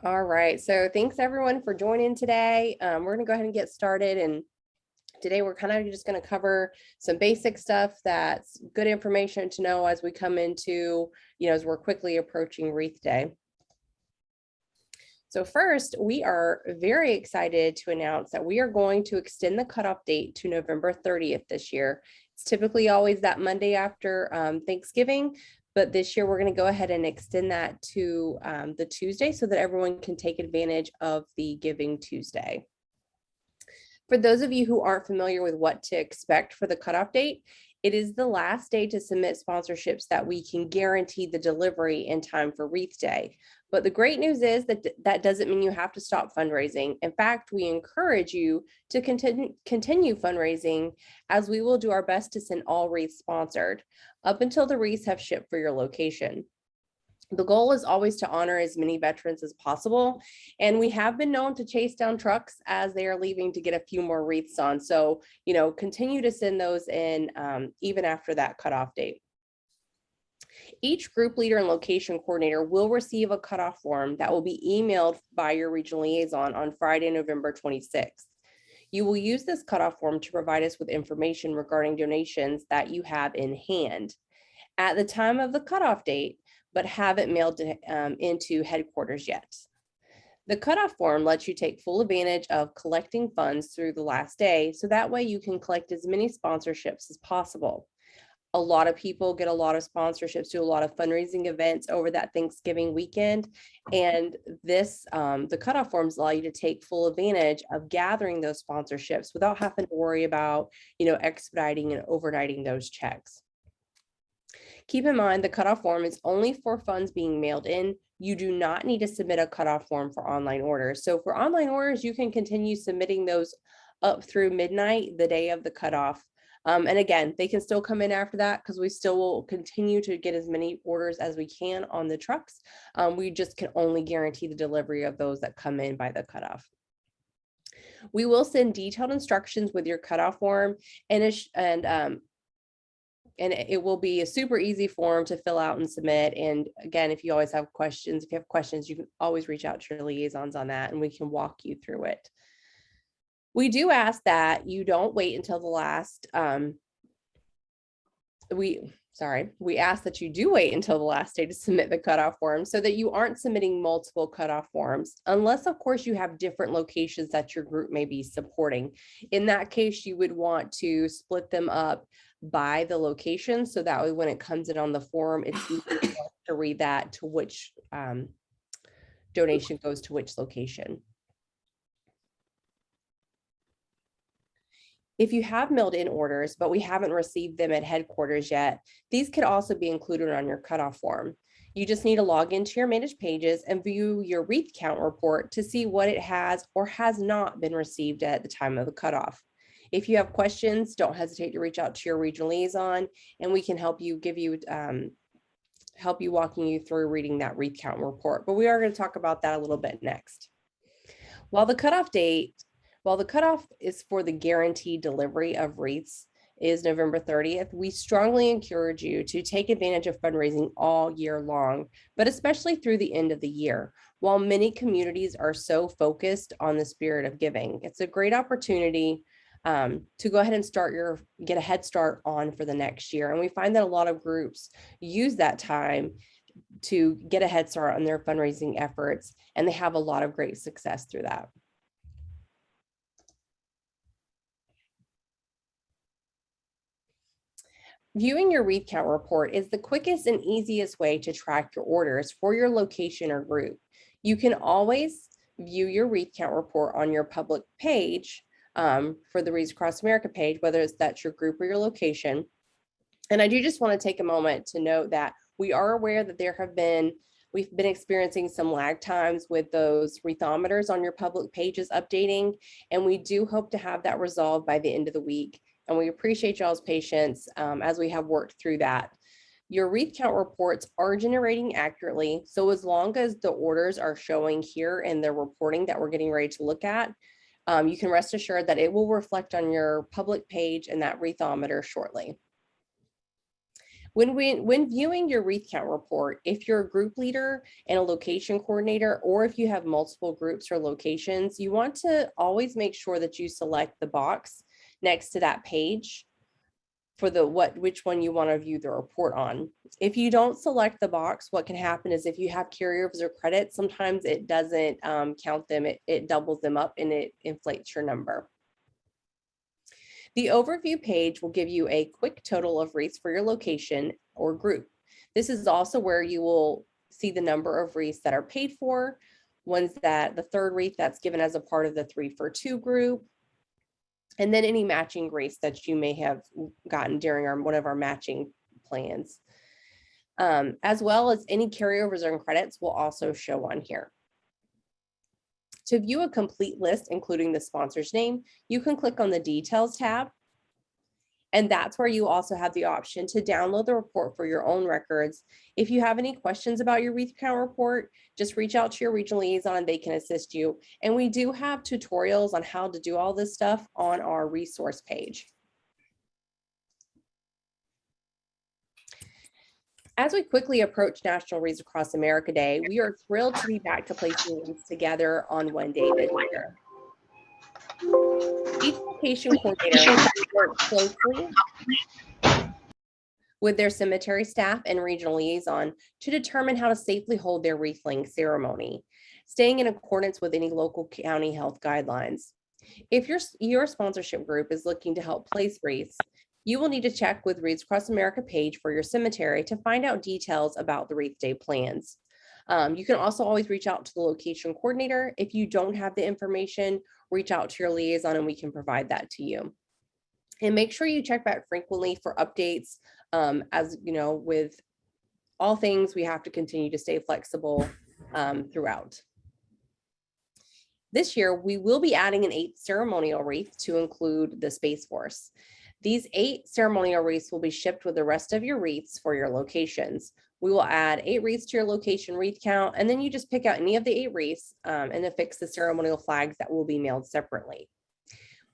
All right, so thanks everyone for joining today. We're gonna go ahead and get started, and today we're kind of just gonna cover some basic stuff that's good information to know as we come into, as we're quickly approaching Wreath Day. So first, we are very excited to announce that we are going to extend the cutoff date to November 30th this year. It's typically always that Monday after Thanksgiving, but this year we're going to go ahead and extend that to the Tuesday so that everyone can take advantage of the Giving Tuesday. For those of you who aren't familiar with what to expect for the cutoff date, it is the last day to submit sponsorships that we can guarantee the delivery in time for Wreath Day. But the great news is that that doesn't mean you have to stop fundraising. In fact, we encourage you to continue fundraising, as we will do our best to send all wreaths sponsored up until the wreaths have shipped for your location. The goal is always to honor as many veterans as possible, and we have been known to chase down trucks as they are leaving to get a few more wreaths on. So, continue to send those in even after that cutoff date. Each group leader and location coordinator will receive a cutoff form that will be emailed by your regional liaison on Friday, November 26th. You will use this cutoff form to provide us with information regarding donations that you have in hand at the time of the cutoff date, but haven't mailed into headquarters yet. The cutoff form lets you take full advantage of collecting funds through the last day, so that way you can collect as many sponsorships as possible. A lot of people get a lot of sponsorships, do a lot of fundraising events over that Thanksgiving weekend. And the cutoff forms allow you to take full advantage of gathering those sponsorships without having to worry about, expediting and overnighting those checks. Keep in mind, the cutoff form is only for funds being mailed in. You do not need to submit a cutoff form for online orders. So for online orders, you can continue submitting those up through midnight, the day of the cutoff. And again, they can still come in after that because we still will continue to get as many orders as we can on the trucks. We just can only guarantee the delivery of those that come in by the cutoff. We will send detailed instructions with your cutoff form, and it will be a super easy form to fill out and submit. And again, if you have questions, you can always reach out to your liaisons on that, and we can walk you through it. We do ask that you don't wait until the last, we ask that you do wait until the last day to submit the cutoff form, so that you aren't submitting multiple cutoff forms, unless of course you have different locations that your group may be supporting. In that case, you would want to split them up by the location, so that way when it comes in on the form, it's easy to read that to which donation goes to which location. If you have mailed in orders, but we haven't received them at headquarters yet, these could also be included on your cutoff form. You just need to log into your managed pages and view your wreath count report to see what it has or has not been received at the time of the cutoff. If you have questions, don't hesitate to reach out to your regional liaison, and we can help you walking you through reading that wreath count report. But we are going to talk about that a little bit next. While the cutoff is for the guaranteed delivery of wreaths is November 30th, we strongly encourage you to take advantage of fundraising all year long, but especially through the end of the year. While many communities are so focused on the spirit of giving, it's a great opportunity to go ahead and get a head start on for the next year. And we find that a lot of groups use that time to get a head start on their fundraising efforts, and they have a lot of great success through that. Viewing your wreath count report is the quickest and easiest way to track your orders for your location or group. You can always view your wreath count report on your public page for the Wreaths Across America page, whether that's your group or your location. And I do just want to take a moment to note that we are aware that we've been experiencing some lag times with those wreathometers on your public pages updating, and we do hope to have that resolved by the end of the week. And we appreciate y'all's patience as we have worked through that. Your wreath count reports are generating accurately, so as long as the orders are showing here in the reporting that we're getting ready to look at, you can rest assured that it will reflect on your public page and that wreathometer shortly. When viewing your wreath count report, if you're a group leader and a location coordinator, or if you have multiple groups or locations, you want to always make sure that you select the box next to that page for which one you want to view the report on. If you don't select the box, what can happen is if you have carryovers or credits, sometimes it doesn't count them, it doubles them up and it inflates your number. The overview page will give you a quick total of wreaths for your location or group. This is also where you will see the number of wreaths that are paid for, ones that the third wreath that's given as a part of the 3-for-2 group, and then any matching wreaths that you may have gotten during one of our matching plans. As well as any carryovers and credits will also show on here. To view a complete list, including the sponsor's name, you can click on the Details tab. And that's where you also have the option to download the report for your own records. If you have any questions about your wreath count report, just reach out to your regional liaison, they can assist you. And we do have tutorials on how to do all this stuff on our resource page. As we quickly approach National Wreaths Across America Day, we are thrilled to be back to placing wreaths together on one day this year. Each location coordinator works closely with their cemetery staff and regional liaison to determine how to safely hold their wreath-laying ceremony, staying in accordance with any local county health guidelines. If your sponsorship group is looking to help place wreaths, you will need to check with Wreaths Across America page for your cemetery to find out details about the Wreath Day plans. You can also always reach out to the location coordinator. If you don't have the information, reach out to your liaison and we can provide that to you. And make sure you check back frequently for updates. As you know, with all things, we have to continue to stay flexible throughout. This year, we will be adding an 8th ceremonial wreath to include the Space Force. These 8 ceremonial wreaths will be shipped with the rest of your wreaths for your locations. We will add 8 wreaths to your location wreath count, and then you just pick out any of the 8 wreaths and affix the ceremonial flags that will be mailed separately.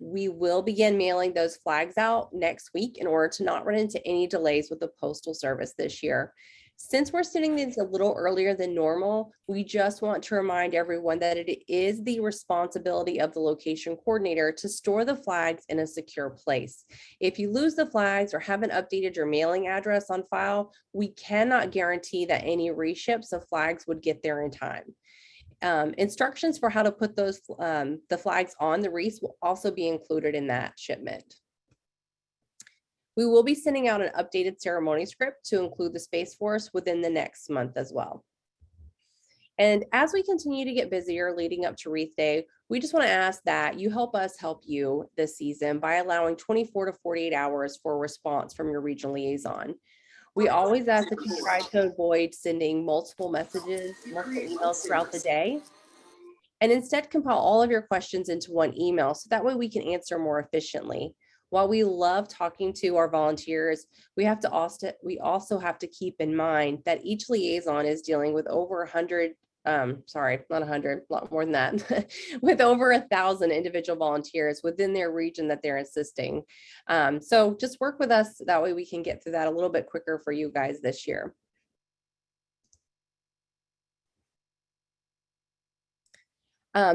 We will begin mailing those flags out next week in order to not run into any delays with the Postal Service this year. Since we're sending these a little earlier than normal, we just want to remind everyone that it is the responsibility of the location coordinator to store the flags in a secure place. If you lose the flags or haven't updated your mailing address on file, we cannot guarantee that any reships of flags would get there in time. Instructions for how to put those the flags on the wreaths will also be included in that shipment. We will be sending out an updated ceremony script to include the Space Force within the next month as well. And as we continue to get busier leading up to Wreath Day, we just want to ask that you help us help you this season by allowing 24 to 48 hours for a response from your regional liaison. We always ask that you try to avoid sending multiple messages, multiple emails throughout the day, and instead compile all of your questions into one email so that way we can answer more efficiently. While we love talking to our volunteers, we also have to keep in mind that each liaison is dealing with over 100, sorry, not 100, a lot more than that, with over 1,000 individual volunteers within their region that they're assisting. So just work with us, that way we can get through that a little bit quicker for you guys this year.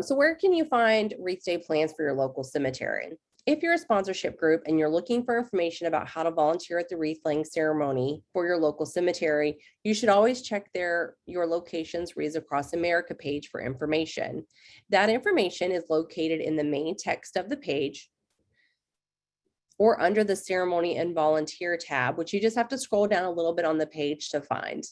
So where can you find Wreath Day plans for your local cemetery? If you're a sponsorship group and you're looking for information about how to volunteer at the wreath laying ceremony for your local cemetery, you should always check your location's Wreaths Across America page for information. That information is located in the main text of the page or under the Ceremony and Volunteer tab, which you just have to scroll down a little bit on the page to find.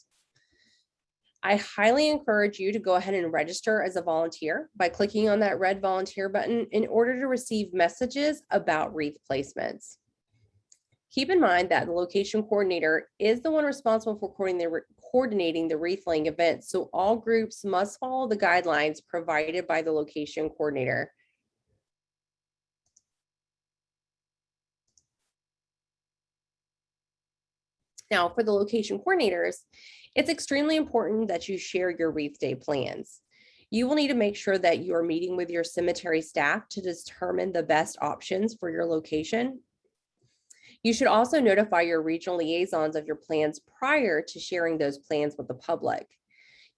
I highly encourage you to go ahead and register as a volunteer by clicking on that red volunteer button in order to receive messages about wreath placements. Keep in mind that the location coordinator is the one responsible for coordinating the wreath laying event, so all groups must follow the guidelines provided by the location coordinator. Now, for the location coordinators, it's extremely important that you share your Wreath Day plans. You will need to make sure that you are meeting with your cemetery staff to determine the best options for your location. You should also notify your regional liaisons of your plans prior to sharing those plans with the public.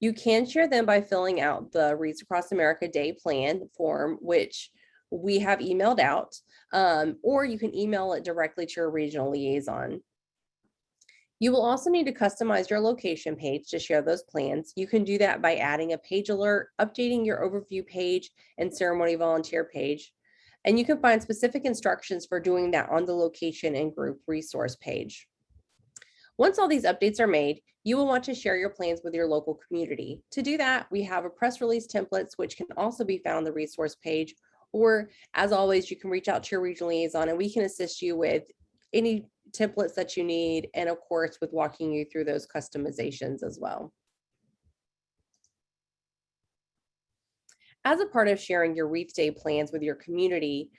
You can share them by filling out the Wreaths Across America Day Plan form, which we have emailed out, or you can email it directly to your regional liaison. You will also need to customize your location page to share those plans. You can do that by adding a page alert, updating your overview page and ceremony volunteer page. And you can find specific instructions for doing that on the location and group resource page. Once all these updates are made, you will want to share your plans with your local community. To do that, we have a press release templates, which can also be found on the resource page, or as always, you can reach out to your regional liaison and we can assist you with any templates that you need, and of course, with walking you through those customizations as well. As a part of sharing your Wreath Day plans with your community,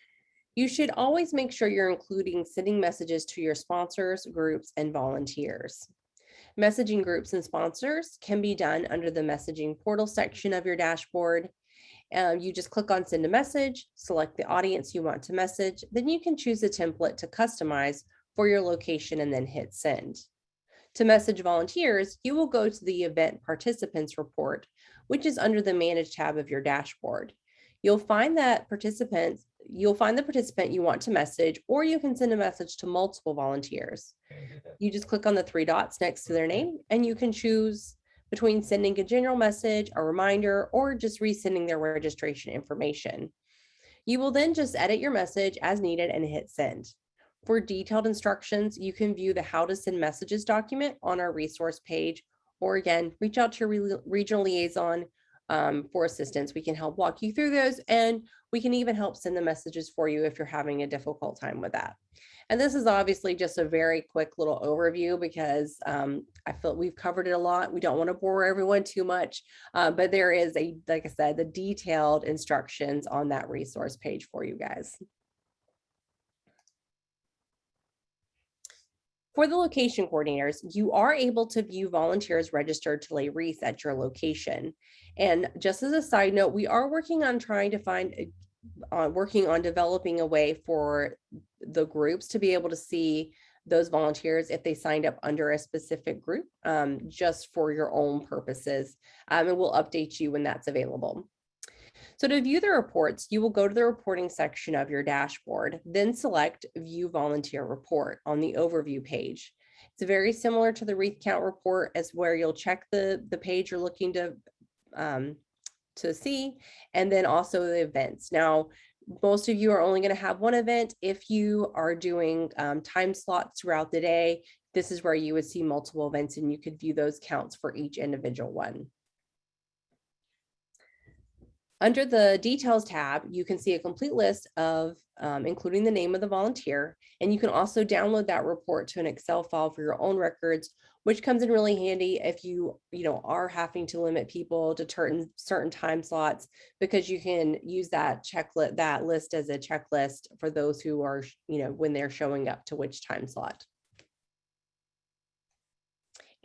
you should always make sure you're including sending messages to your sponsors, groups, and volunteers. Messaging groups and sponsors can be done under the messaging portal section of your dashboard. You just click on send a message, select the audience you want to message, then you can choose a template to customize for your location and then hit send. To message volunteers, you will go to the event participants report, which is under the manage tab of your dashboard. You'll find the participant you want to message, or you can send a message to multiple volunteers. You just click on the three dots next to their name and you can choose between sending a general message, a reminder, or just resending their registration information. You will then just edit your message as needed and hit send. For detailed instructions, you can view the how to send messages document on our resource page, or again, reach out to your regional liaison for assistance. We can help walk you through those, and we can even help send the messages for you if you're having a difficult time with that. And this is obviously just a very quick little overview because I feel we've covered it a lot. We don't want to bore everyone too much, but there is like I said, the detailed instructions on that resource page for you guys. For the location coordinators, you are able to view volunteers registered to lay wreaths at your location. And just as a side note, we are working on developing a way for the groups to be able to see those volunteers if they signed up under a specific group, just for your own purposes. And we'll update you when that's available. So to view the reports, you will go to the reporting section of your dashboard, then select View Volunteer Report on the overview page. It's very similar to the Wreath Count report, as where you'll check the page you're looking to see, and then also the events. Now, most of you are only going to have one event. If you are doing time slots throughout the day, this is where you would see multiple events and you could view those counts for each individual one. Under the details tab, you can see a complete list of including the name of the volunteer, and you can also download that report to an Excel file for your own records, which comes in really handy if you are having to limit people to certain time slots, because you can use that list as a checklist for those who are, when they're showing up to which time slot.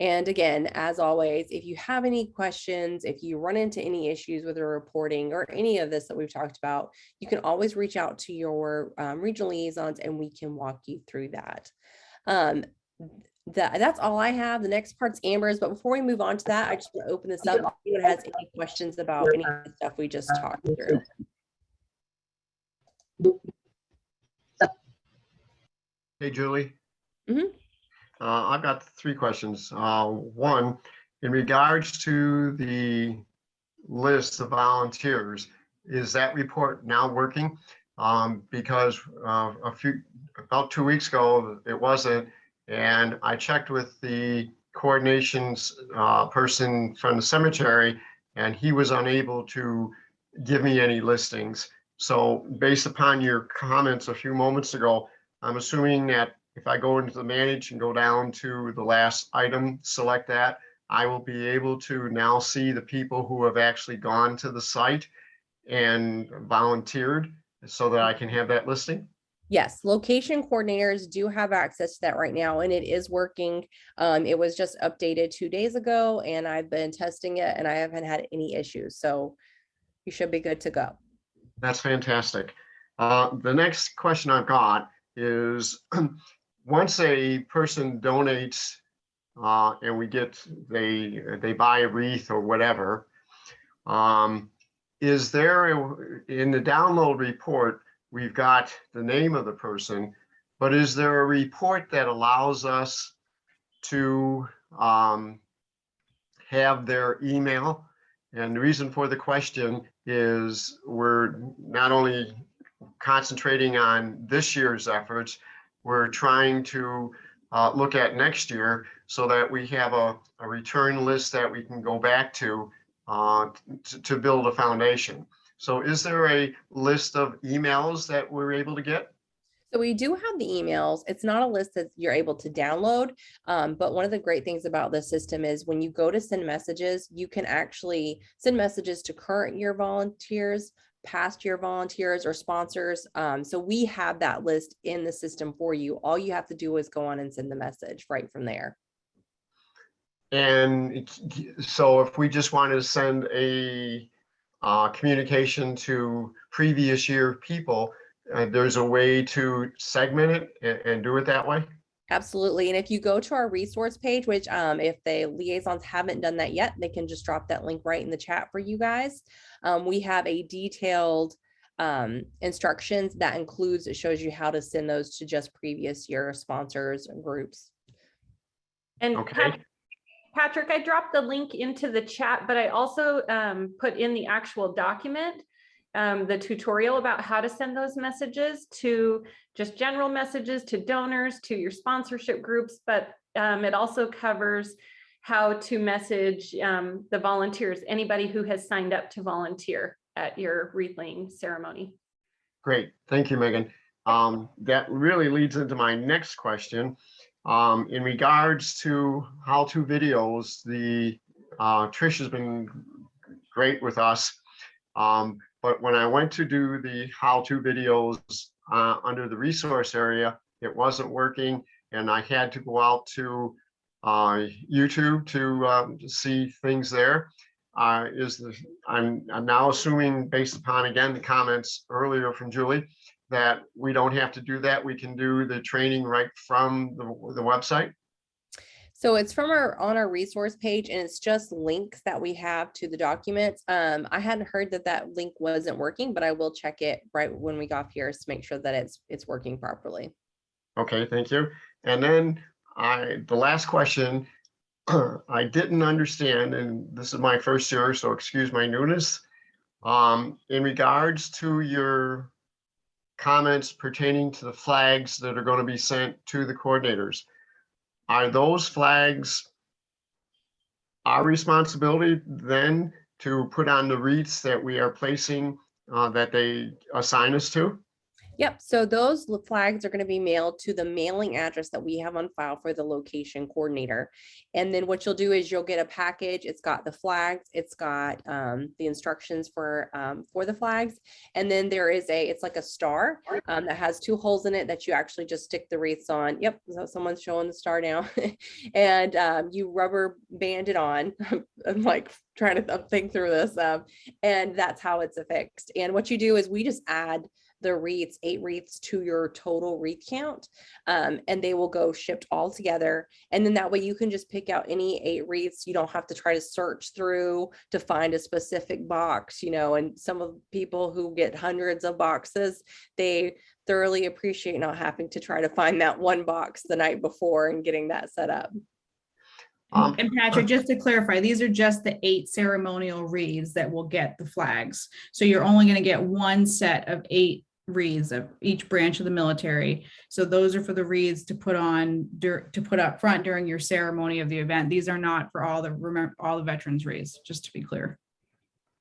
And again, as always, if you have any questions, if you run into any issues with the reporting or any of this that we've talked about, you can always reach out to your regional liaisons and we can walk you through that. That's all I have. The next part's Amber's, but before we move on to that, I just want to open this up if anyone has any questions about any of the stuff we just talked through. Hey, Julie. Mm-hmm. I've got three questions. One, in regards to the list of volunteers, is that report now working? Because about 2 weeks ago, it wasn't. And I checked with the coordinations person from the cemetery, and he was unable to give me any listings. So based upon your comments a few moments ago, I'm assuming that if I go into the manage and go down to the last item, select that, I will be able to now see the people who have actually gone to the site and volunteered so that I can have that listing. Yes, location coordinators do have access to that right now, and it is working. It was just updated 2 days ago, and I've been testing it, and I haven't had any issues. So you should be good to go. That's fantastic. The next question I've got is once a person donates and they buy a wreath or whatever, is there in the download report, we've got the name of the person, but is there a report that allows us to have their email? And the reason for the question is we're not only concentrating on this year's efforts, we're trying to look at next year so that we have a return list that we can go back to build a foundation. So is there a list of emails that we're able to get? So we do have the emails. It's not a list that you're able to download. But one of the great things about this system is when you go to send messages, you can actually send messages to current year volunteers, past year volunteers, or sponsors. So we have that list in the system for you. All you have to do is go on and send the message right from there. And so if we just wanted to send a communication to previous year people, there's a way to segment it and do it that way? Absolutely. And if you go to our resource page, which if the liaisons haven't done that yet, they can just drop that link right in the chat for you guys. We have a detailed instructions that includes, it shows you how to send those to just previous year sponsors and groups. And Okay. Patrick, I dropped the link into the chat, but I also put in the actual document, the tutorial about how to send those messages to just general messages to donors, to your sponsorship groups, but it also covers how to message the volunteers, anybody who has signed up to volunteer at your wreath laying ceremony. Great, thank you, Megan. That really leads into my next question. In regards to how-to videos, Trish has been great with us. But when I went to do the how-to videos under the resource area, it wasn't working, and I had to go out to YouTube to see things there. I'm now assuming, based upon, again, the comments earlier from Julie, that we don't have to do that. We can do the training right from the website. So it's from on our resource page, and it's just links that we have to the documents. I hadn't heard that link wasn't working, but I will check it right when we got off here to make sure that it's working properly. Okay, thank you. And then the last question, I didn't understand, and this is my first year, so excuse my newness. In regards to your comments pertaining to the flags that are going to be sent to the coordinators, are those flags our responsibility then to put on the wreaths that we are placing that they assign us to? Yep. So those flags are going to be mailed to the mailing address that we have on file for the location coordinator. And then what you'll do is you'll get a package. It's got the flags. It's got the instructions for the flags. And then there is it's like a star that has 2 holes in it that you actually just stick the wreaths on. Yep. So someone's showing the star now. And you rubber band it on. I'm like trying to think through this. And that's how it's affixed. And what you do is we just add the wreaths, 8 wreaths to your total wreath count, and they will go shipped all together. And then that way you can just pick out any 8 wreaths. You don't have to try to search through to find a specific box, and some of people who get hundreds of boxes, they thoroughly appreciate not having to try to find that one box the night before and getting that set up. And Patrick, just to clarify, these are just the 8 ceremonial wreaths that will get the flags. So you're only going to get one set of 8 wreaths of each branch of the military. So those are for the wreaths to put on, to put up front during your ceremony of the event. These are not for all the veterans wreaths, just to be clear.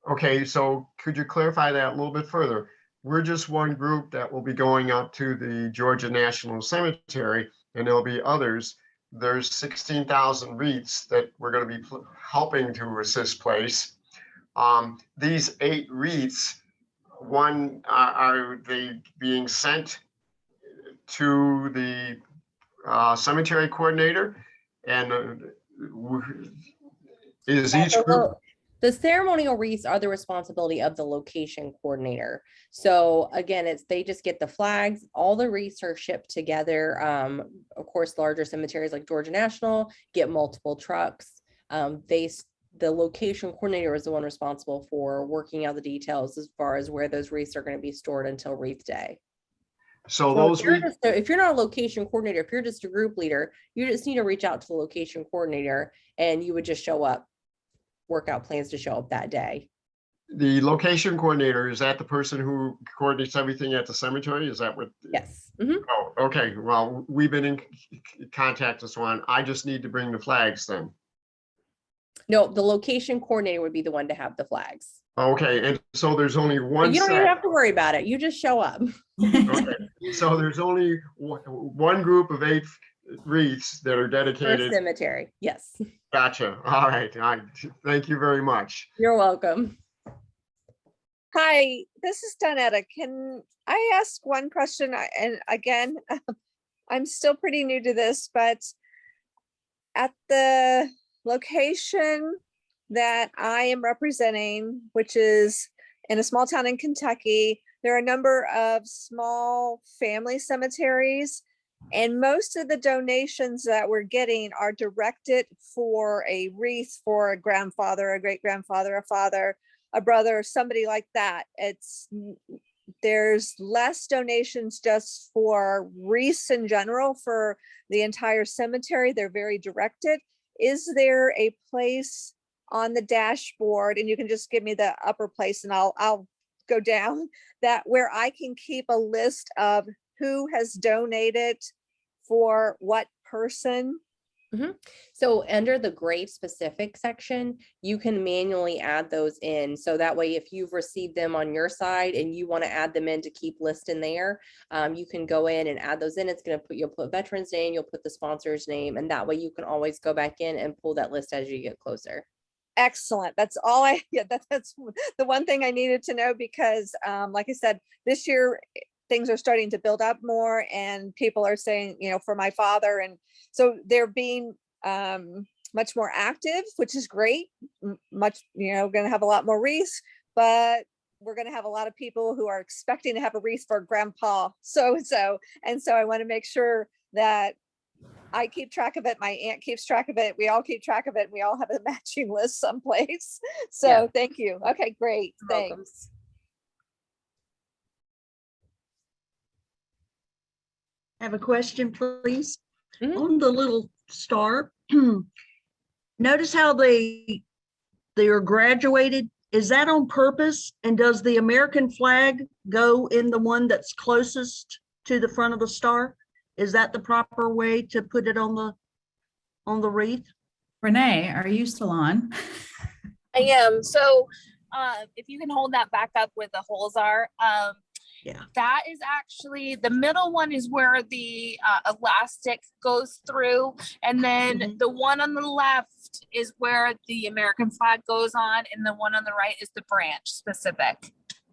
Okay, so could you clarify that a little bit further? We're just one group that will be going up to the Georgia National Cemetery, and there'll be others. There's 16,000 wreaths that we're going to be helping to assist place. These 8 wreaths, one, are they being sent to the cemetery coordinator? And is each group? The ceremonial wreaths are the responsibility of the location coordinator. So again, they just get the flags, all the wreaths are shipped together. Of course, larger cemeteries like Georgia National get multiple trucks. The location coordinator is the one responsible for working out the details as far as where those wreaths are going to be stored until wreath day. So So those, if you're not a location coordinator, if you're just a group leader, you just need to reach out to the location coordinator and you would just show up, work out plans to show up that day. the location coordinator, is that the person who coordinates everything at the cemetery? Is that what? Yes. Mhm. Oh, okay. Well, we've been in contact with one. I just need to bring the flags then. No, the location coordinator would be the one to have the flags. Okay, and so there's only one You don't even set. have to worry about it. You just show up. Okay, so there's only one group of 8 wreaths that are For dedicated. cemetery. Yes. Gotcha. All right. Thank you very much. You're welcome. Hi, this is Donetta. Can I ask one question? And again, I'm still pretty new to this, but at the location that I am representing, which is in a small town in Kentucky, there are a number of small family cemeteries, and most of the donations that we're getting are directed for a wreath for a grandfather, a great grandfather, a father, a brother, somebody like that. There's less donations just for wreaths in general for the entire cemetery. They're very directed. Is there a place on the dashboard, and you can just give me the upper place and I'll go down, that where I can keep a list of who has donated for what person? So under the grave specific section, you can manually add those in. So that way, if you've received them on your side and you want to add them in to keep list in there, you can go in and add those in. It's going to you'll put veteran's name, you'll put the sponsor's name, and that way you can always go back in and pull that list as you get closer. Excellent. That's all that's the one thing I needed to know, because like I said, this year things are starting to build up more and people are saying, for my father. And so they're being much more active, which is great. Much, going to have a lot more wreaths, but we're going to have a lot of people who are expecting to have a wreath for grandpa. So I want to make sure that I keep track of it. My aunt keeps track of it. We all keep track of it. We all have a matching list someplace. So Yeah. Thank you. Okay, great. You're welcome. Thanks. I have a question, please. Mhm. On the little star, notice how they are graduated. Is that on purpose? And does the American flag go in the one that's closest to the front of the star? Is that the proper way to put it on the wreath? Renee, are you still on? I am. So if you can hold that back up where the holes are, Yeah. that is actually, the middle one is where the elastic goes through. And then the one on the left is where the American flag goes on. And the one on the right is the branch specific.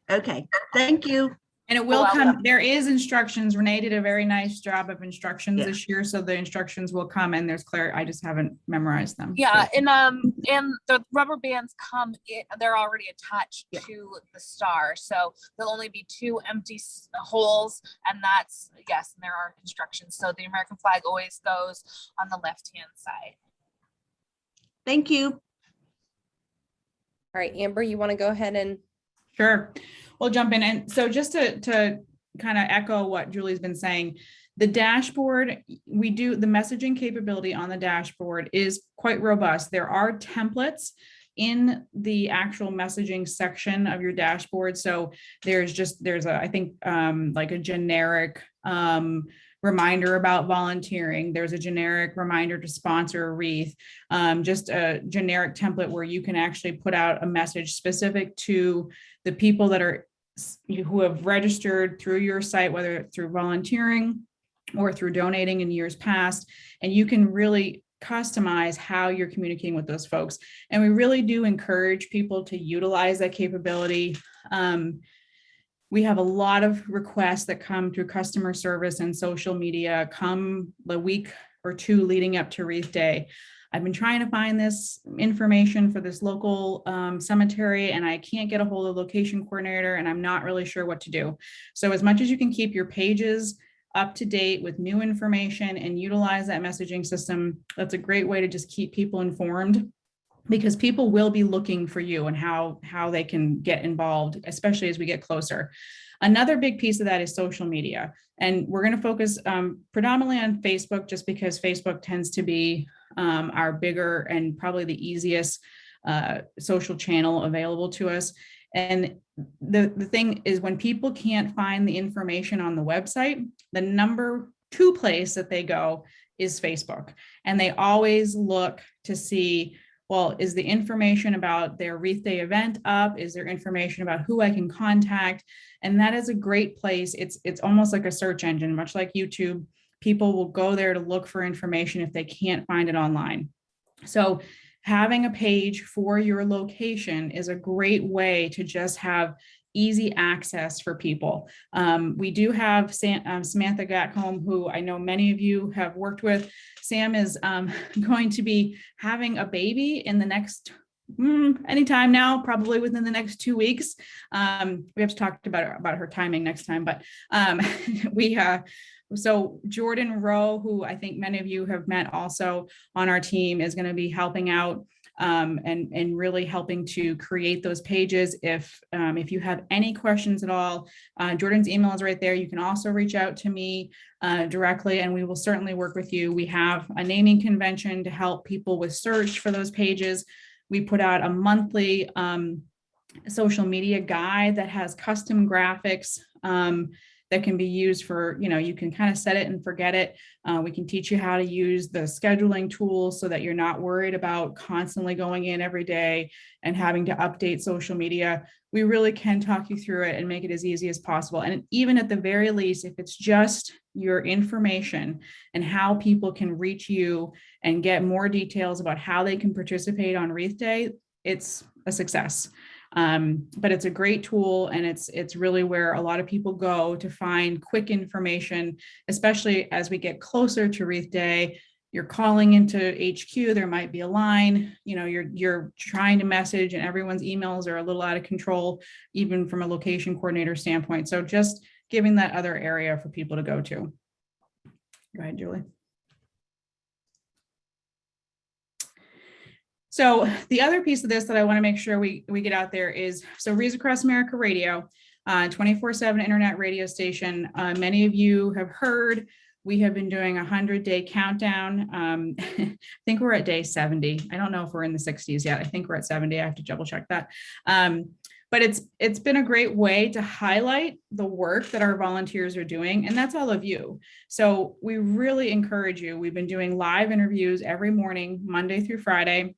Okay, thank you. And it will Well, come, there is instructions. Renee did a very nice job of instructions Yeah. this year. So the instructions will come and there's clear, I just haven't memorized them. Yeah, and the rubber bands come in, they're already attached Yeah. to the star. So there'll only be 2 empty holes, and that's, yes, and there are instructions. So the American flag always goes on the left-hand side. Thank you. All right, Amber, you want to go ahead and Sure. We'll jump in. And so just to kind of echo what Julie's been saying, the dashboard, the messaging capability on the dashboard is quite robust. There are templates in the actual messaging section of your dashboard. So there's I think like a generic reminder about volunteering. There's a generic reminder to sponsor a wreath, just a generic template where you can actually put out a message specific to the people that are who have registered through your site, whether it's through volunteering or through donating in years past, and you can really customize how you're communicating with those folks. And we really do encourage people to utilize that capability. We have a lot of requests that come through customer service and social media come the week or two leading up to Wreath Day. I've been trying to find this information for this local cemetery and I can't get a hold of the location coordinator and I'm not really sure what to do. So as much as you can keep your pages up to date with new information and utilize that messaging system, that's a great way to just keep people informed, because people will be looking for you and how they can get involved, especially as we get closer. Another big piece of that is social media. And we're going to focus predominantly on Facebook, just because Facebook tends to be our bigger and probably the easiest social channel available to us. And the thing is, when people can't find the information on the website, the number 2 place that they go is Facebook. And they always look to see, well, is the information about their Wreath Day event up? Is there information about who I can contact? And that is a great place. It's almost like a search engine, much like YouTube. People will go there to look for information if they can't find it online. So having a page for your location is a great way to just have easy access for people. We do have Samantha Gatcombe, who I know many of you have worked with. Sam is going to be having a baby in the next anytime now, probably within the next 2 weeks. We have to talk about her timing next time, but so Jordan Rowe, who I think many of you have met also on our team, is going to be helping out and really helping to create those pages. If you have any questions at all, Jordan's email is right there. You can also reach out to me directly, and we will certainly work with you. We have a naming convention to help people with search for those pages. We put out a monthly social media guide that has custom graphics that can be used for, you can kind of set it and forget it. We can teach you how to use the scheduling tools so that you're not worried about constantly going in every day and having to update social media. We really can talk you through it and make it as easy as possible. And even at the very least, if it's just your information and how people can reach you and get more details about how they can participate on Wreath Day, it's a success. But it's a great tool, and it's really where a lot of people go to find quick information, especially as we get closer to Wreath Day. You're calling into HQ, there might be a line, you're trying to message and everyone's emails are a little out of control, even from a location coordinator standpoint. So just giving that other area for people to go to. Go ahead, Julie. So the other piece of this that I want to make sure we get out there is, so Wreaths Across America Radio, 24/7 internet radio station. Many of you have heard, we have been doing a 100-day countdown. I think we're at day 70. I don't know if we're in the 60s yet. I think we're at 70. I have to double check that. But it's been a great way to highlight the work that our volunteers are doing, and that's all of you. So we really encourage you. We've been doing live interviews every morning, Monday through Friday.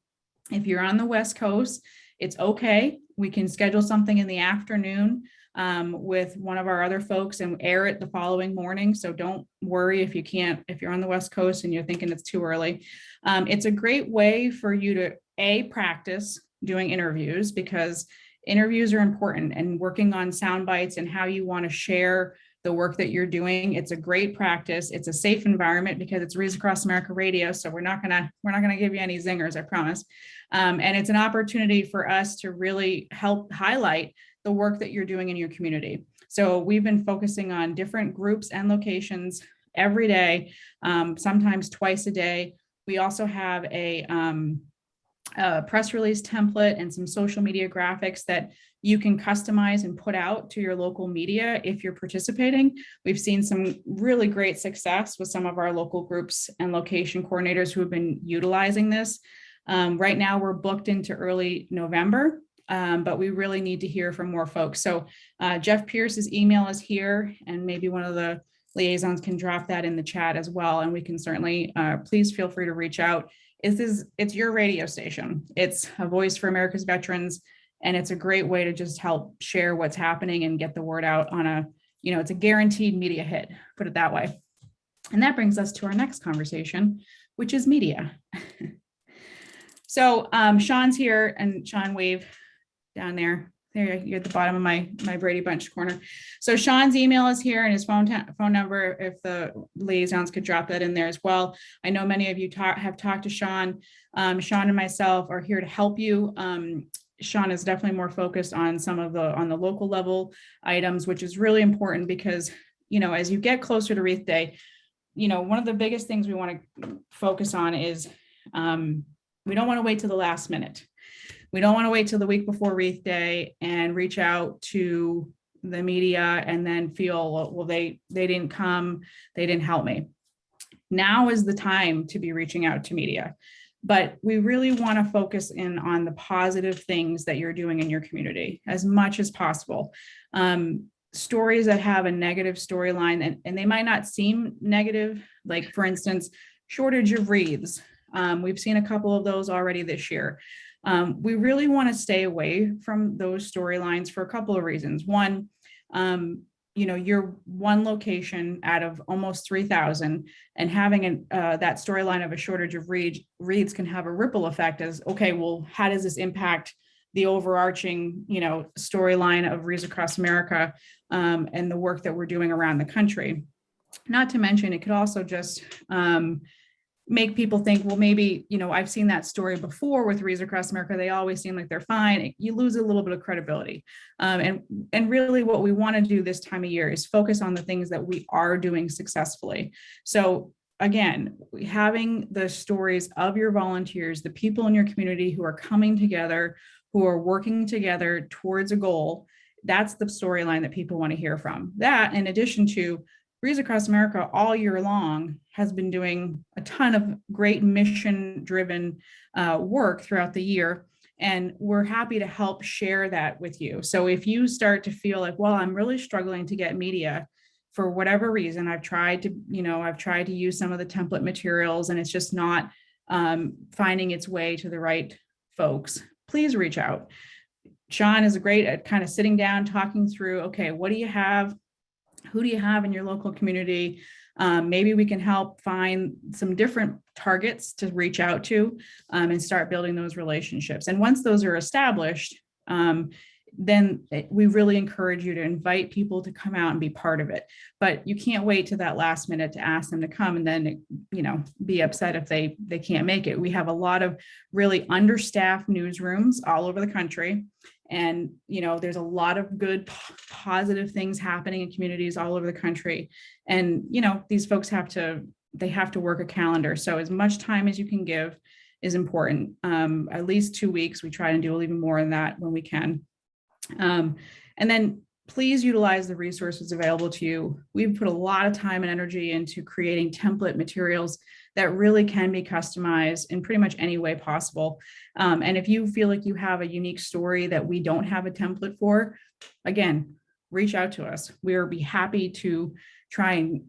If you're on the West Coast, it's okay. We can schedule something in the afternoon with one of our other folks and air it the following morning. So don't worry if you're on the West Coast and you're thinking it's too early. It's a great way for you to practice doing interviews, because interviews are important, and working on sound bites and how you want to share the work that you're doing. It's a great practice. It's a safe environment because it's Wreaths Across America Radio. So we're not gonna give you any zingers, I promise. And it's an opportunity for us to really help highlight the work that you're doing in your community. So we've been focusing on different groups and locations every day, sometimes twice a day. We also have a press release template and some social media graphics that you can customize and put out to your local media if you're participating. We've seen some really great success with some of our local groups and location coordinators who have been utilizing this. Right now we're booked into early November, but we really need to hear from more folks. So Jeff Pierce's email is here, and maybe one of the liaisons can drop that in the chat as well. And we can certainly, please feel free to reach out. It's your radio station. It's a voice for America's veterans, and it's a great way to just help share what's happening and get the word out on it's a guaranteed media hit, put it that way. And that brings us to our next conversation, which is media. So Sean's here, and Sean, wave down there. There, you're at the bottom of my Brady Bunch corner. So Sean's email is here and his phone number, if the liaisons could drop that in there as well. I know many of you have talked to Sean. Sean and myself are here to help you. Sean is definitely more focused on some of on the local level items, which is really important because, you know, as you get closer to Wreath Day, you know, one of the biggest things we want to focus on is we don't want to wait till the last minute. We don't want to wait till the week before Wreath Day and reach out to the media and then feel, well, they didn't come, they didn't help me. Now is the time to be reaching out to media, but we really want to focus in on the positive things that you're doing in your community as much as possible. Stories that have a negative storyline, and they might not seem negative, like for instance, shortage of wreaths. We've seen a couple of those already this year. We really want to stay away from those storylines for a couple of reasons. One, you know, you're one location out of almost 3,000, and having that storyline of a shortage of wreaths can have a ripple effect as, okay, well, how does this impact the overarching, you know, storyline of Wreaths Across America and the work that we're doing around the country? Not to mention, it could also just make people think, well, maybe, you know, I've seen that story before with Wreaths Across America. They always seem like they're fine. You lose a little bit of credibility. And really what we want to do this time of year is focus on the things that we are doing successfully. So again, having the stories of your volunteers, the people in your community who are coming together, who are working together towards a goal, that's the storyline that people want to hear from. That, in addition to Wreaths Across America all year long has been doing a ton of great mission-driven work throughout the year, and we're happy to help share that with you. So if you start to feel like, well, I'm really struggling to get media for whatever reason, I've tried to use some of the template materials and it's just not finding its way to the right folks, please reach out. Sean is great at kind of sitting down, talking through, okay, what do you have? Who do you have in your local community? Maybe we can help find some different targets to reach out to and start building those relationships. And once those are established, then we really encourage you to invite people to come out and be part of it. But you can't wait to that last minute to ask them to come and then, you know, be upset if they can't make it. We have a lot of really understaffed newsrooms all over the country. And, you know, there's a lot of good, positive things happening in communities all over the country. And, you know, these folks have to work a calendar. So as much time as you can give is important. At least 2 weeks. We try and do even more than that when we can. And then please utilize the resources available to you. We've put a lot of time and energy into creating template materials that really can be customized in pretty much any way possible. And if you feel like you have a unique story that we don't have a template for, again, reach out to us. We'll be happy to try and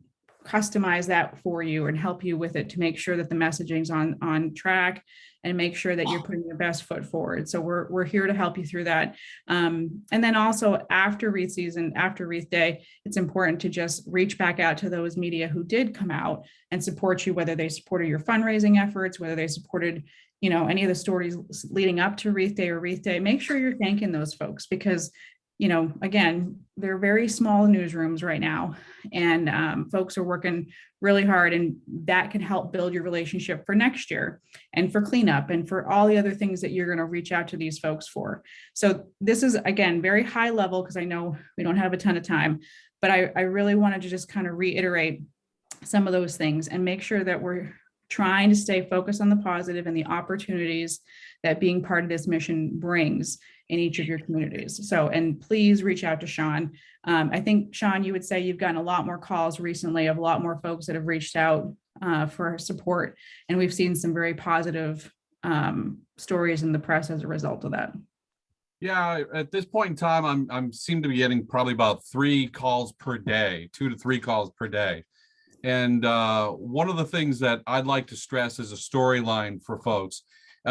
customize that for you and help you with it to make sure that the messaging's on track and make sure that you're putting your best foot forward. So we're here to help you through that. And then also after Wreath season, after Wreath Day, it's important to just reach back out to those media who did come out and support you, whether they supported your fundraising efforts, whether they supported, you know, any of the stories leading up to Wreath Day or Wreath Day. Make sure you're thanking those folks because, you know, again, they're very small newsrooms right now, and folks are working really hard, and that can help build your relationship for next year and for cleanup and for all the other things that you're going to reach out to these folks for. So this is, again, very high level because I know we don't have a ton of time, but I really wanted to just kind of reiterate some of those things and make sure that we're trying to stay focused on the positive and the opportunities that being part of this mission brings in each of your communities. So, and please reach out to Sean. I think, Sean, you would say you've gotten a lot more calls recently of a lot more folks that have reached out for support. And we've seen some very positive stories in the press as a result of that. Yeah, at this point in time, I'm seem to be getting probably about 3 calls per day, 2 to 3 calls per day. And one of the things that I'd like to stress is a storyline for folks.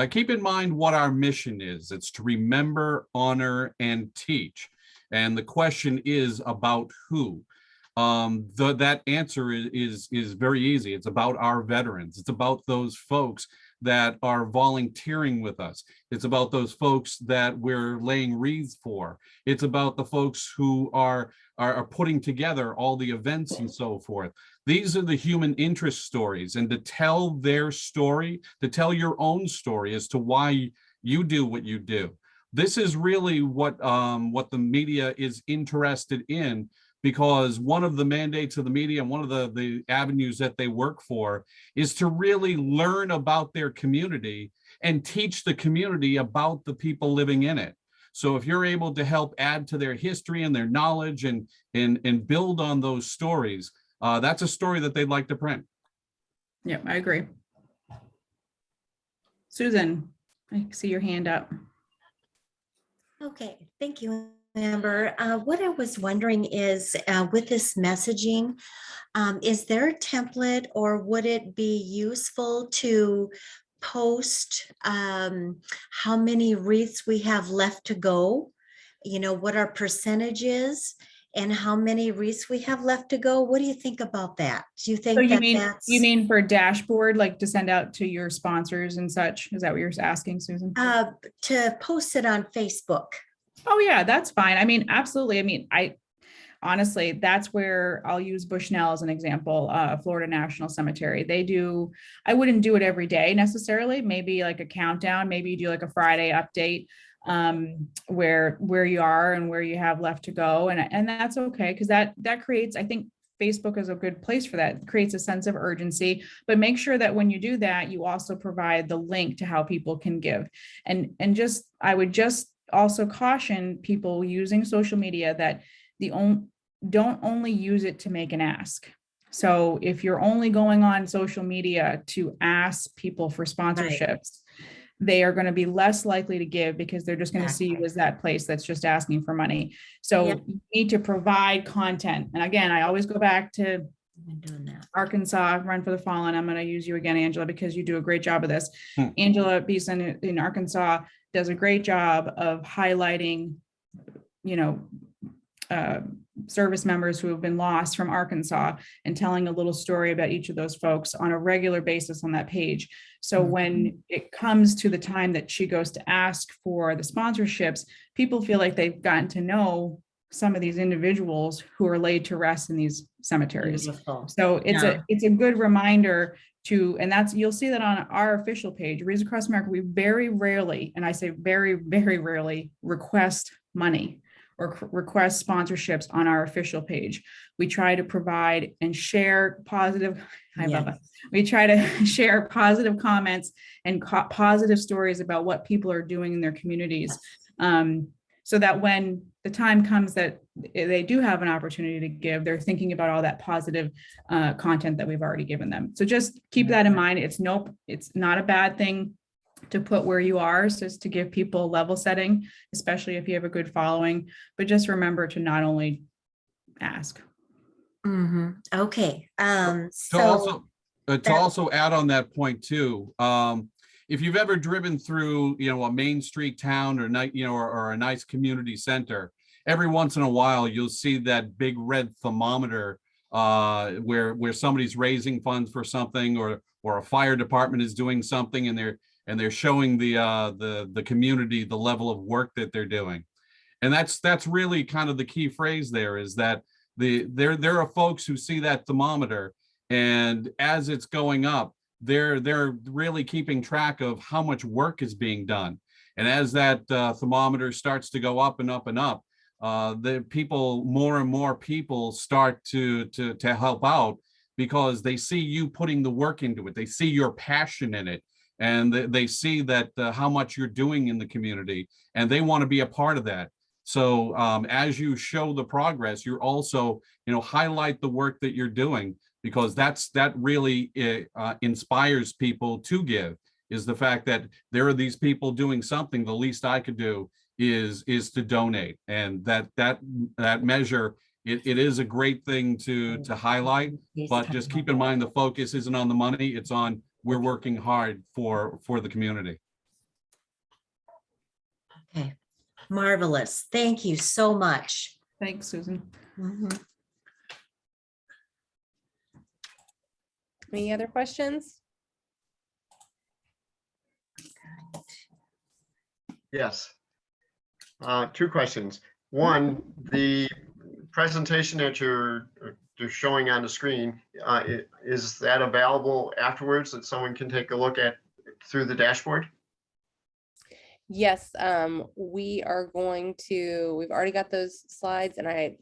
Keep in mind what our mission is. It's to remember, honor, and teach. And the question is about who. That answer is very easy. It's about our veterans. It's about those folks that are volunteering with us. It's about those folks that we're laying wreaths for. It's about the folks who are putting together all the events and so forth. These are the human interest stories, and to tell their story, to tell your own story as to why you do what you do. This is really what the media is interested in, because one of the mandates of the media and one of the avenues that they work for is to really learn about their community and teach the community about the people living in it. So if you're able to help add to their history and their knowledge and build on those stories, that's a story that they'd like to print. Yeah, I agree. Susan, I see your hand up. Okay, thank you, Amber. What I was wondering is with this messaging, is there a template, or would it be useful to post how many wreaths we have left to go? You know, what our percentage is and how many wreaths we have left to go? What do you think about that? Do you think So that you that's mean for dashboard, like to send out to your sponsors and such? Is that what you're asking, Susan? to post it on Facebook? Oh yeah, that's fine. I mean, absolutely. I mean, honestly, that's where I'll use Bushnell as an example, Florida National Cemetery. They do, I wouldn't do it every day necessarily, maybe like a countdown, maybe you do like a Friday update where you are and where you have left to go. And that's okay, because that creates, I think Facebook is a good place for that. It creates a sense of urgency, but make sure that when you do that, you also provide the link to how people can give. And I would just also caution people using social media that don't only use it to make an ask. So if you're only going on social media to ask people for sponsorships, they are going to be less likely to give, because they're just going to see you as that place that's just asking for money. So you need to provide content. And again, I always go back to Arkansas, Run for the Fallen. I'm going to use you again, Angela, because you do a great job of this. Angela Beeson in Arkansas does a great job of highlighting, service members who have been lost from Arkansas, and telling a little story about each of those folks on a regular basis on that page. So when it comes to the time that she goes to ask for the sponsorships, people feel like they've gotten to know some of these individuals who are laid to rest in these cemeteries. Beautiful. So it's a good reminder to, and you'll see that on our official page, Wreaths Across America. We very rarely, and I say very, very rarely, request money or request sponsorships on our official page. We try to provide and share positive, we try to share positive comments and positive stories about what people are doing in their communities. So that when the time comes that they do have an opportunity to give, they're thinking about all that positive content that we've already given them. So just keep that in mind. It's not a bad thing to put where you are, so just to give people level setting, especially if you have a good following, but just remember to not only ask. Okay. To also add on that point too, if you've ever driven through, a main street town or a nice community center, every once in a while you'll see that big red thermometer where somebody's raising funds for something, or a fire department is doing something, and they're showing the community the level of work that they're doing. And that's really kind of the key phrase there, is that there are folks who see that thermometer, and as it's going up, they're really keeping track of how much work is being done. And as that thermometer starts to go up and up and up, more and more people start to help out, because they see you putting the work into it. They see your passion in it, and they see that how much you're doing in the community, and they want to be a part of that. So as you show the progress, you're also, highlight the work that you're doing, because that really inspires people to give, is the fact that there are these people doing something. The least I could do is to donate. And that measure, it is a great thing to highlight, but just keep in mind the focus isn't on the money, it's on we're working hard for the community. Okay, marvelous. Thank you so much. Thanks, Susan. Any other questions? Yes. Two questions. One, the presentation that you're showing on the screen, is that available afterwards that someone can take a look at through the dashboard? Yes, we are going to, we've already got those slides and I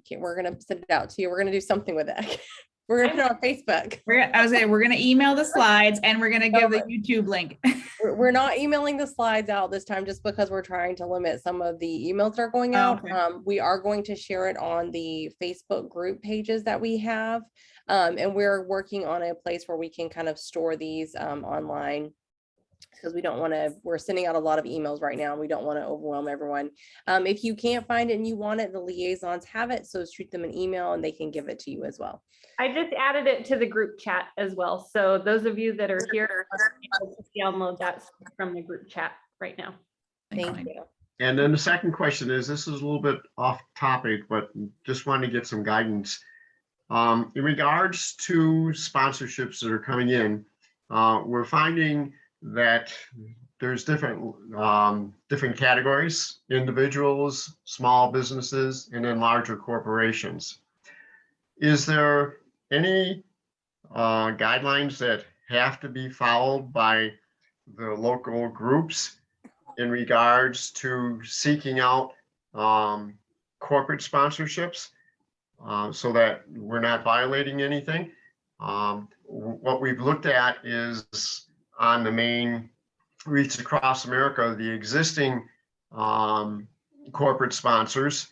can't, we're gonna send it out to you. We're gonna do something with it. We're gonna put it on Facebook. We're gonna email the slides and we're gonna give the YouTube link. We're not emailing the slides out this time just because we're trying to limit some of the emails that are going Oh, out. okay. We are going to share it on the Facebook group pages that we have. And we're working on a place where we can kind of store these online, because we don't want to, we're sending out a lot of emails right now. And we don't want to overwhelm everyone. If you can't find it and you want it, the liaisons have it. So shoot them an email and they can give it to you as well. I just added it to the group chat as well. So those of you that are here are able to download that from the group chat right now. Thank you. And then the second question is, this is a little bit off topic, but just wanted to get some guidance. In regards to sponsorships that are coming in, we're finding that there's different categories: individuals, small businesses, and then larger corporations. Is there any guidelines that have to be followed by the local groups in regards to seeking out corporate sponsorships, so that we're not violating anything? What we've looked at is on the main Wreaths across America, the existing corporate sponsors,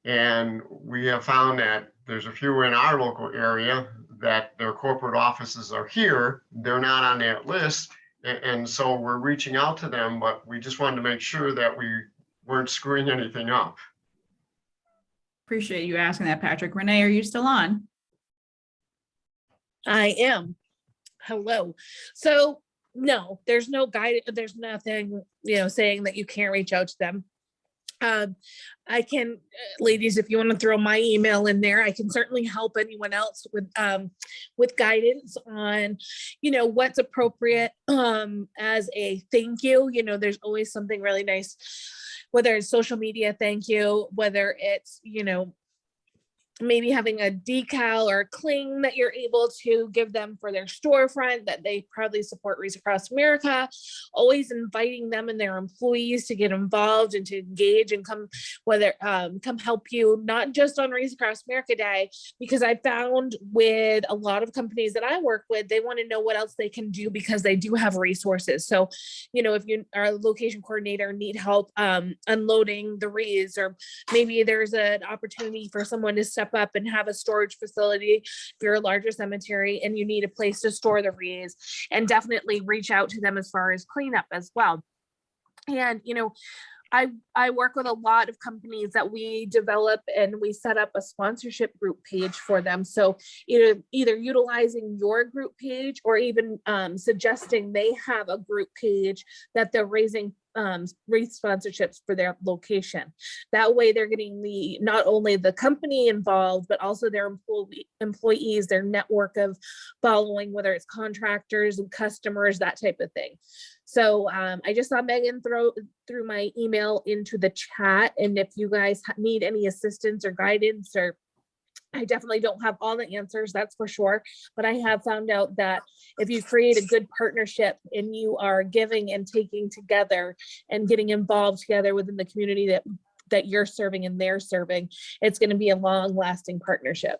and we have found that there's a few in our local area that their corporate offices are here. They're not on that list. And so we're reaching out to them, but we just wanted to make sure that we weren't screwing anything up. Appreciate you asking that, Patrick. Renee, are you still on? I am. Hello. So no, there's no guide. There's nothing, saying that you can't reach out to them. I can, ladies, if you want to throw my email in there, I can certainly help anyone else with guidance on, what's appropriate as a thank you. There's always something really nice, whether it's social media thank you, whether it's, maybe having a decal or a cling that you're able to give them for their storefront that they proudly support Wreaths Across America, always inviting them and their employees to get involved and to engage and come help you, not just on Wreaths Across America Day, because I found with a lot of companies that I work with, they want to know what else they can do because they do have resources. So, if you are a location coordinator, need help unloading the wreaths, or maybe there's an opportunity for someone to step up and have a storage facility if you're a larger cemetery and you need a place to store the wreaths, and definitely reach out to them as far as cleanup as well. And I work with a lot of companies that we develop and we set up a sponsorship group page for them. So either utilizing your group page or even suggesting they have a group page that they're raising Wreath sponsorships for their location. That way they're getting not only the company involved, but also their employees, their network of following, whether it's contractors and customers, that type of thing. So I just saw Megan threw my email into the chat, and if you guys need any assistance or guidance, or I definitely don't have all the answers, that's for sure. But I have found out that if you create a good partnership and you are giving and taking together and getting involved together within the community that you're serving and they're serving, it's going to be a long-lasting partnership.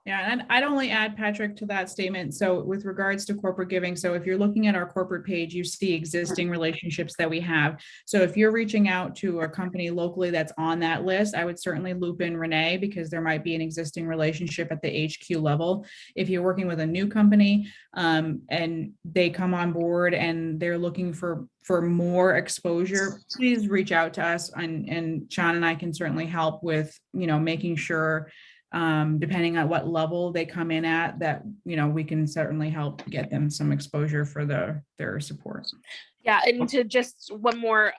Yeah, and I'd only add, Patrick, to that statement. So with regards to corporate giving, so if you're looking at our corporate page, you see existing relationships that we have. So if you're reaching out to a company locally that's on that list, I would certainly loop in Renee, because there might be an existing relationship at the HQ level. If you're working with a new company and they come on board and they're looking for more exposure, please reach out to us, and Sean and I can certainly help with, making sure, depending on what level they come in at, that, we can certainly help get them some exposure for their support. Yeah, and to just one more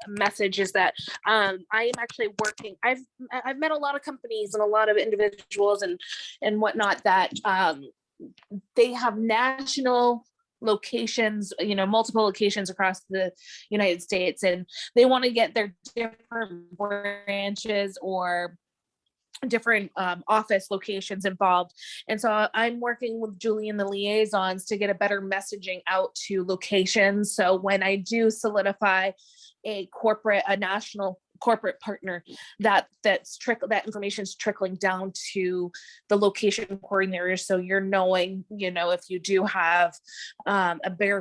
message is that I am actually working. I've met a lot of companies and a lot of individuals and whatnot that they have national locations, multiple locations across the United States, and they want to get their different branches or different office locations involved. And so I'm working with Julie and the liaisons to get a better messaging out to locations. So when I do solidify a national corporate partner, that information's trickling down to the location coordinators. So you're knowing, if you do have a bear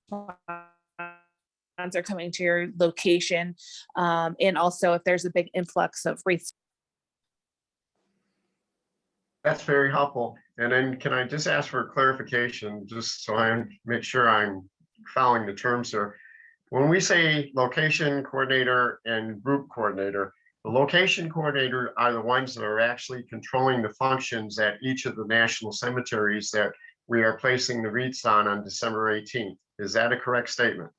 sponsor coming to your location, and also if there's a big influx of Wreath. That's very helpful. And then can I just ask for clarification, just so I make sure I'm following the terms here? When we say location coordinator and group coordinator, the location coordinator are the ones that are actually controlling the functions at each of the national cemeteries that we are placing the wreaths on December 18th. Is that a correct statement?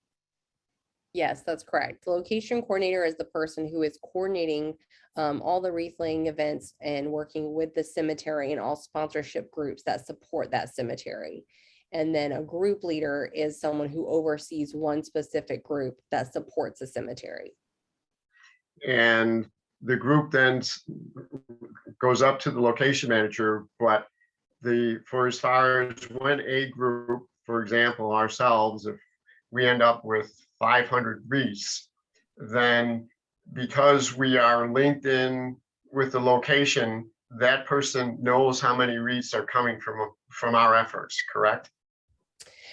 Yes, that's correct. The location coordinator is the person who is coordinating all the wreath laying events and working with the cemetery and all sponsorship groups that support that cemetery. And then a group leader is someone who oversees one specific group that supports the cemetery. And the group then goes up to the location manager, but for as far as when a group, for example, ourselves, if we end up with 500 wreaths, then because we are linked in with the location, that person knows how many wreaths are coming from our efforts, correct?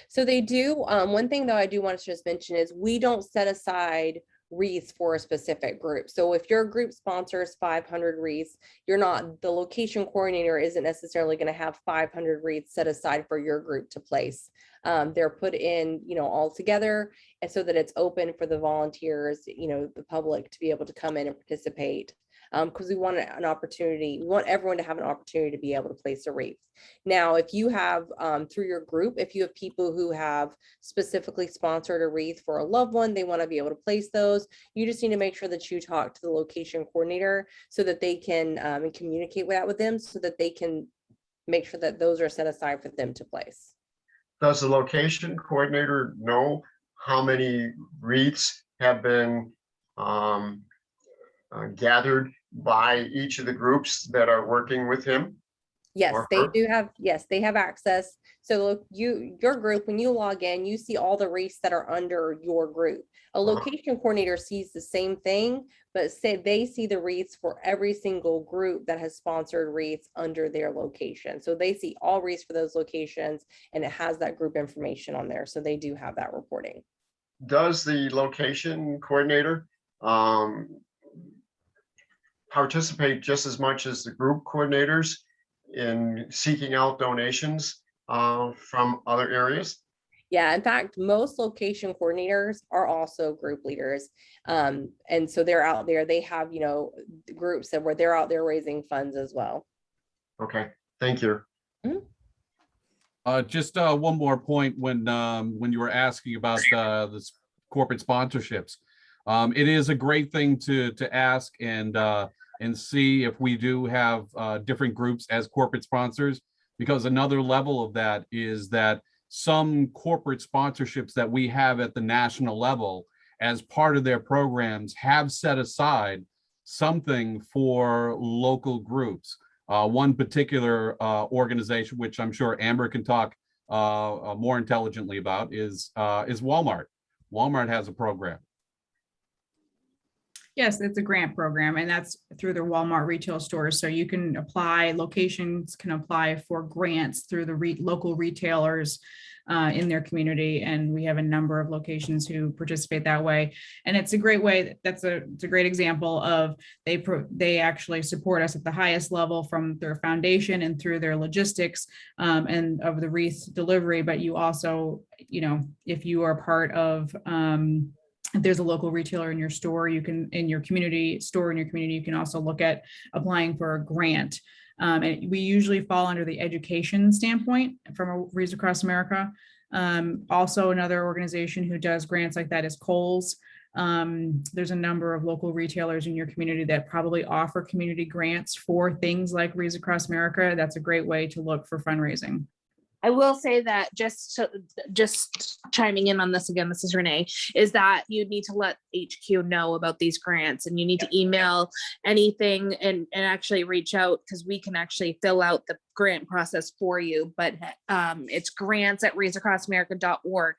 So they do. One thing though I do want to just mention is we don't set aside wreaths for a specific group. So if your group sponsors 500 wreaths, the location coordinator isn't necessarily going to have 500 wreaths set aside for your group to place. They're put in, all together, and so that it's open for the volunteers, the public to be able to come in and participate. Because we want we want everyone to have an opportunity to be able to place a wreath. Now, if you have, through your group, if you have people who have specifically sponsored a wreath for a loved one, they want to be able to place those, you just need to make sure that you talk to the location coordinator so that they can and communicate that with them so that they can make sure that those are set aside for them to place. Does the location coordinator know how many wreaths have been gathered by each of the groups that are working with him? Yes, or they her? do have, yes, they have access. So your group, when you log in, you see all the wreaths that are under your group. A location coordinator sees the same thing, but they see the wreaths for every single group that has sponsored wreaths under their location. So they see all wreaths for those locations, and it has that group information on there. So they do have that reporting. Does the location coordinator participate just as much as the group coordinators in seeking out donations from other areas? Yeah, in fact, most location coordinators are also group leaders. And so they're out there, they have, groups where they're out there raising funds as well. Okay, thank you. Just one more point when you were asking about the corporate sponsorships. It is a great thing to ask and see if we do have different groups as corporate sponsors, because another level of that is that some corporate sponsorships that we have at the national level as part of their programs have set aside something for local groups. One particular organization, which I'm sure Amber can talk more intelligently about, is Walmart. Walmart has a program. Yes, it's a grant program, and that's through the Walmart retail stores. So you can apply, locations can apply for grants through the local retailers in their community. And we have a number of locations who participate that way. And it's a great way. It's a great example of they actually support us at the highest level from their foundation and through their logistics and of the wreath delivery. But you also, if you are part of if there's a local retailer in your store, you can, in your community, you can also look at applying for a grant. And we usually fall under the education standpoint from Wreaths Across America. Also, another organization who does grants like that is Kohl's. There's a number of local retailers in your community that probably offer community grants for things like Wreaths Across America. That's a great way to look for fundraising. I will say that just chiming in on this again, this is Renee, is that you need to let HQ know about these grants, and you need to email anything and actually reach out, because we can actually fill out the grant process for you. But it's grants@wreathsacrossamerica.org.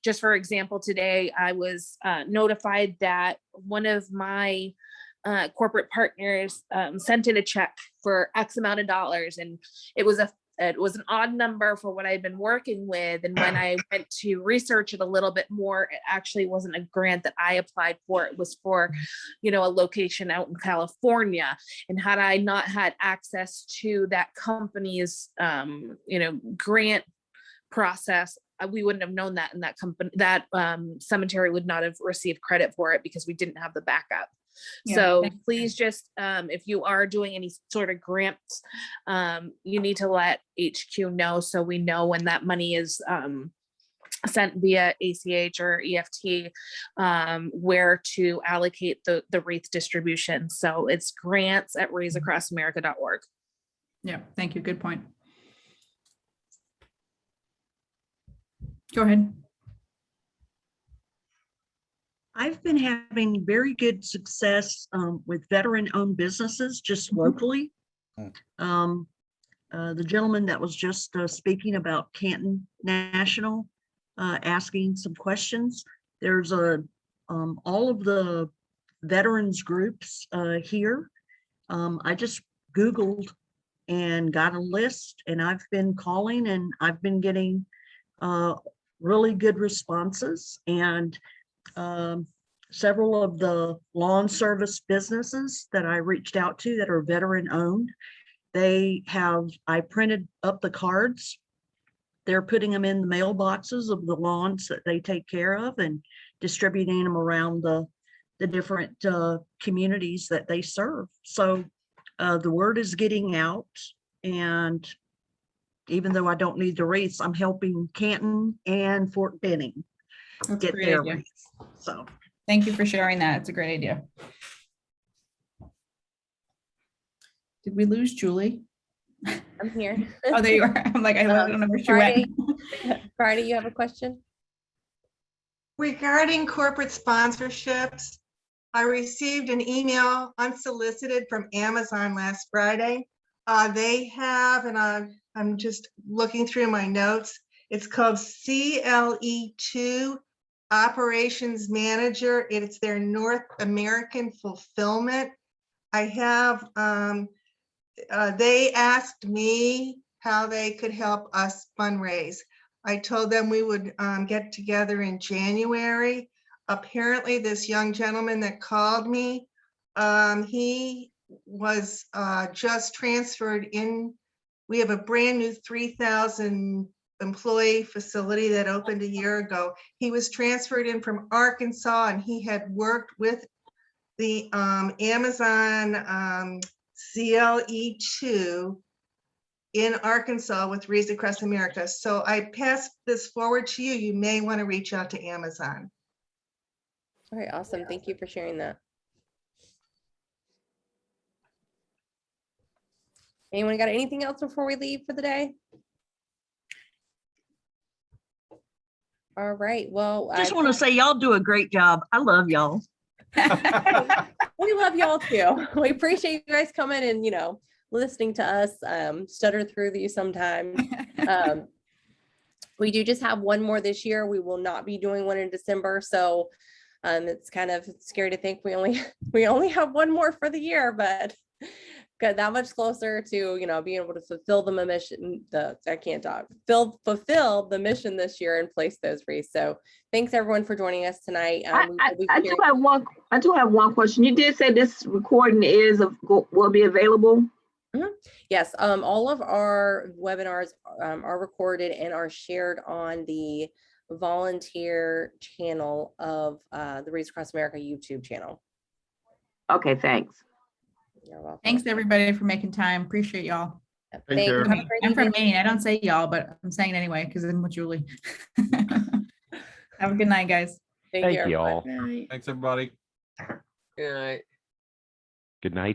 Just for example, today I was notified that one of my corporate partners sent in a check for X amount of dollars, and it was an odd number for what I'd been working with. And when I went to research it a little bit more, it actually wasn't a grant that I applied for. It was for, a location out in California. And had I not had access to that company's, grant process, we wouldn't have known that, and that company, that cemetery would not have received credit for it because we didn't have the backup. Yeah, So thank you. please just, if you are doing any sort of grants, you need to let HQ know, so we know when that money is sent via ACH or EFT, where to allocate the Wreath distribution. So it's grants@wreathsacrossamerica.org. Yeah, thank you. Good point. Go ahead. I've been having very good success with veteran-owned businesses just locally. The gentleman that was just speaking about Canton National, asking some questions. There's all of the veterans groups here. I just Googled and got a list, and I've been calling, and I've been getting really good responses. And several of the lawn service businesses that I reached out to that are veteran owned, I printed up the cards. They're putting them in the mailboxes of the lawns that they take care of and distributing them around the different communities that they serve. So the word is getting out, and even though I don't need the wreaths, I'm helping Canton and Fort Benning That's a get great their idea. wreaths. So Thank you for sharing that. It's a great idea. Did we lose Julie? I'm here. Oh, there you are. I'm like, I don't know where she went. Friday, you have a question? Regarding corporate sponsorships, I received an email unsolicited from Amazon last Friday. They have, and I'm just looking through my notes, it's called CLE2 Operations Manager. It's their North American Fulfillment. I have, they asked me how they could help us fundraise. I told them we would get together in January. Apparently, this young gentleman that called me, he was just transferred in. We have a brand new 3,000 employee facility that opened a year ago. He was transferred in from Arkansas, and he had worked with the Amazon CLE2 in Arkansas with Wreaths Across America. So I pass this forward to you. You may want to reach out to Amazon. All right, awesome. Thank you for sharing that. Anyone got anything else before we leave for the day? All right, well, just want to say y'all do a great job. I love y'all. we love y'all too. We appreciate you guys coming and, listening to us stutter through these sometimes. We do just have one more this year. We will not be doing one in December. So it's kind of scary to think we only have one more for the year, but got that much closer to, being able to fulfill the mission, fulfill the mission this year and place those wreaths. So thanks everyone for joining us tonight. I do have one question. You did say this recording will be available. Mm-hmm. Yes, all of our webinars are recorded and are shared on the volunteer channel of the Wreaths Across America YouTube channel. Okay, thanks. You're welcome. Thanks everybody for making time. Appreciate y'all. Thank you. Have a great I'm from evening. Maine. I don't say y'all, but I'm saying it anyway because I'm with Julie. Have a good night, guys. Thank you, Thank you everyone. all. Thanks, everybody. Good night.